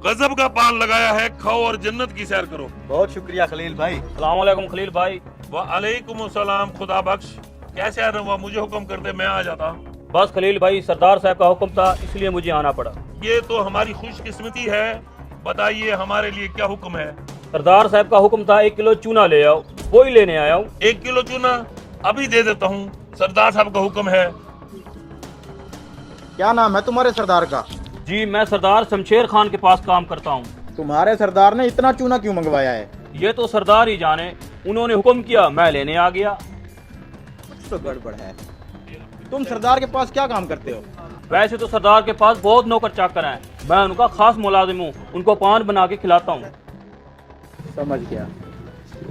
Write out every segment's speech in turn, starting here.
गजब का पान लगाया है, खाओ और जन्नत की सैर करो। बहुत शुक्रिया खलील भाई। अस्सलाम वालेकुम खलील भाई। वालेकुम सलाम, खुदा बख्श। कैसे आ रहा, मुझे हुक्म करते मैं आ जाता। बस खलील भाई, सरदार साहब का हुक्म था इसलिए मुझे आना पड़ा। ये तो हमारी खुशकिस्मती है। बताइए हमारे लिए क्या हुक्म है? सरदार साहब का हुक्म था 1 किलो चूना ले आओ, वही लेने आया हूँ। 1 किलो चूना अभी दे देता हूँ, सरदार साहब का हुक्म है। क्या नाम है तुम्हारे सरदार का? जी, मैं सरदार शमशेर खान के पास काम करता हूँ। तुम्हारे सरदार ने इतना चूना क्यों मंगवाया है? ये तो सरदार ही जाने, उन्होंने हुक्म किया मैं लेने आ गया। कुछ तो गड़बड़ है। तुम सरदार के पास क्या काम करते हो? वैसे तो सरदार के पास बहुत नौकर चाकर हैं, मैं उनका खास मुलाजिम हूँ, उनको पान बना के खिलाता हूँ। समझ गया।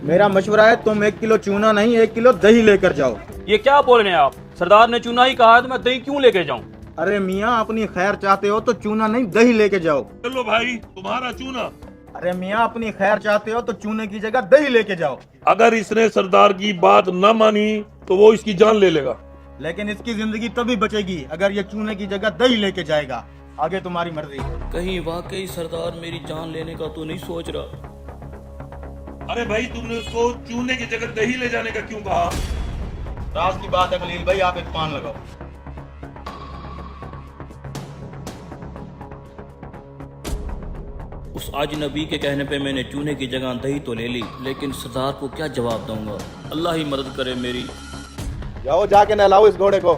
मेरा मशवरा है तुम 1 किलो चूना नहीं 1 किलो दही लेकर जाओ। ये क्या बोल रहे हैं आप? सरदार ने चूना ही कहा है तो मैं दही क्यों लेके जाऊँ? अरे मियाँ, अपनी खैर चाहते हो तो चूना नहीं दही लेके जाओ। चलो भाई, तुम्हारा चूना। अरे मियाँ, अपनी खैर चाहते हो तो चूने की जगह दही लेके जाओ। अगर इसने सरदार की बात न मानी तो वो इसकी जान ले लेगा। लेकिन इसकी जिंदगी तभी बचेगी अगर ये चूने की जगह दही लेके जाएगा। आगे तुम्हारी मर्जी। कहीं वाकई सरदार मेरी जान लेने का तो नहीं सोच रहा? अरे भाई, तुमने उसको चूने की जगह दही ले जाने का क्यों कहा? राज की बात है खलील भाई, आप एक पान लगाओ। उस अजनबी के कहने पे मैंने चूने की जगह दही तो ले ली, लेकिन सरदार को क्या जवाब दूंगा? अल्लाह ही मदद करे मेरी। जाओ जाके नहलाओ इस घोड़े को।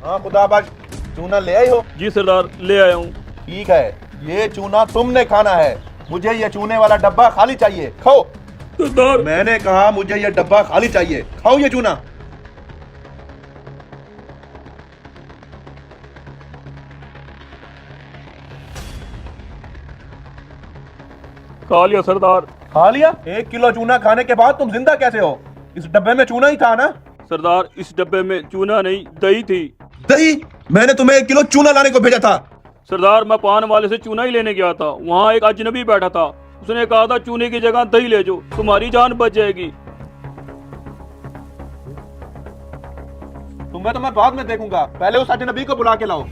हाँ खुदा बख्श, चूना ले आई हो? जी सरदार, ले आया हूँ। ठीक है, ये चूना तुमने खाना है। मुझे ये चूने वाला डब्बा खाली चाहिए, खाओ। सरदार, मैंने कहा मुझे ये डब्बा खाली चाहिए, खाओ ये चूना। खा लिया सरदार। खा लिया? 1 किलो चूना खाने के बाद तुम जिंदा कैसे हो? इस डब्बे में चूना ही था ना? सरदार, इस डब्बे में चूना नहीं दही थी। दही? मैंने तुम्हें 1 किलो चूना लाने को भेजा था। सरदार, मैं पान वाले से चूना ही लेने गया था, वहाँ एक अजनबी बैठा था, उसने कहा था चूने की जगह दही ले जाओ, तुम्हारी जान बच जाएगी। तुम्हें तो मैं बाद में देखूंगा, पहले उस अजनबी को बुला के लाओ।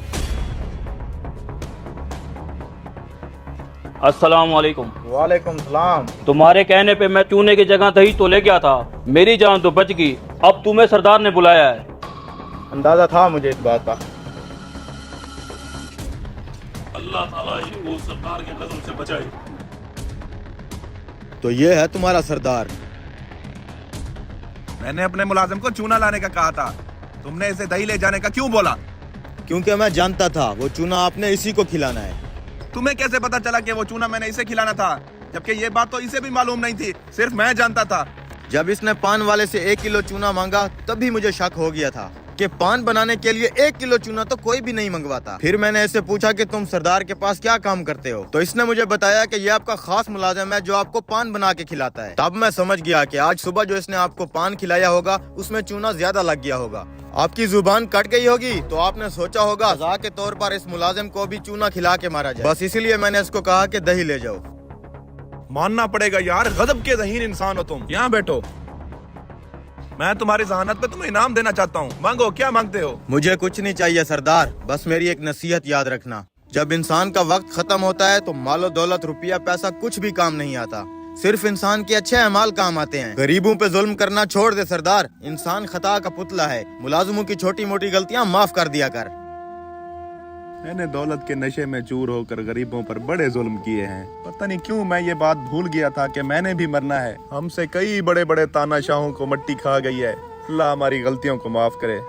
अस्सलाम वालेकुम। वालेकुम सलाम। तुम्हारे कहने पे मैं चूने की जगह दही तो ले गया था, मेरी जान तो बच गई। अब तुम्हें सरदार ने बुलाया है। अंदाजा था मुझे इस बात का। अल्लाह ताला इनको सरदार के कदम से बचाए। तो ये है तुम्हारा सरदार? मैंने अपने मुलाजिम को चूना लाने का कहा था, तुमने इसे दही ले जाने का क्यों बोला? क्योंकि मैं जानता था वो चूना आपने इसी को खिलाना है। तुम्हें कैसे पता चला कि वो चूना मैंने इसे खिलाना था, जबकि ये बात तो इसे भी मालूम नहीं थी, सिर्फ मैं जानता था। जब इसने पान वाले से 1 किलो चूना मांगा तभी मुझे शक हो गया था कि पान बनाने के लिए 1 किलो चूना तो कोई भी नहीं मंगवाता। फिर मैंने इससे पूछा कि तुम सरदार के पास क्या काम करते हो, तो इसने मुझे बताया कि ये आपका खास मुलाजिम है जो आपको पान बना के खिलाता है। तब मैं समझ गया कि आज सुबह जो इसने आपको पान खिलाया होगा उसमें चूना ज्यादा लग गया होगा। आपकी जुबान कट गई होगी तो आपने सोचा होगा सजा के तौर पर इस मुलाजिम को भी चूना खिला के मारा जाए। बस इसीलिए मैंने इसको कहा कि दही ले जाओ। मानना पड़ेगा यार, गजब के ज़हीन इंसान हो तुम। यहाँ बैठो, मैं तुम्हारी जहानत पे तुम्हें इनाम देना चाहता हूँ। मांगो, क्या मांगते हो? मुझे कुछ नहीं चाहिए सरदार, बस मेरी एक नसीहत याद रखना, जब इंसान का वक्त खत्म होता है तो मालो दौलत रुपया पैसा कुछ भी काम नहीं आता, सिर्फ इंसान के अच्छे अमाल काम आते हैं। गरीबों पे जुल्म करना छोड़ दे सरदार, इंसान खता का पुतला है, मुलाजिमों की छोटी मोटी गलतियां माफ कर दिया कर। मैंने दौलत के नशे में चूर होकर गरीबों पर बड़े जुल्म किए हैं। पता नहीं क्यों मैं ये बात भूल गया था कि मैंने भी मरना है। हमसे कई बड़े बड़े तानाशाहों को मट्टी खा गई है। अल्लाह हमारी गलतियों को माफ करे।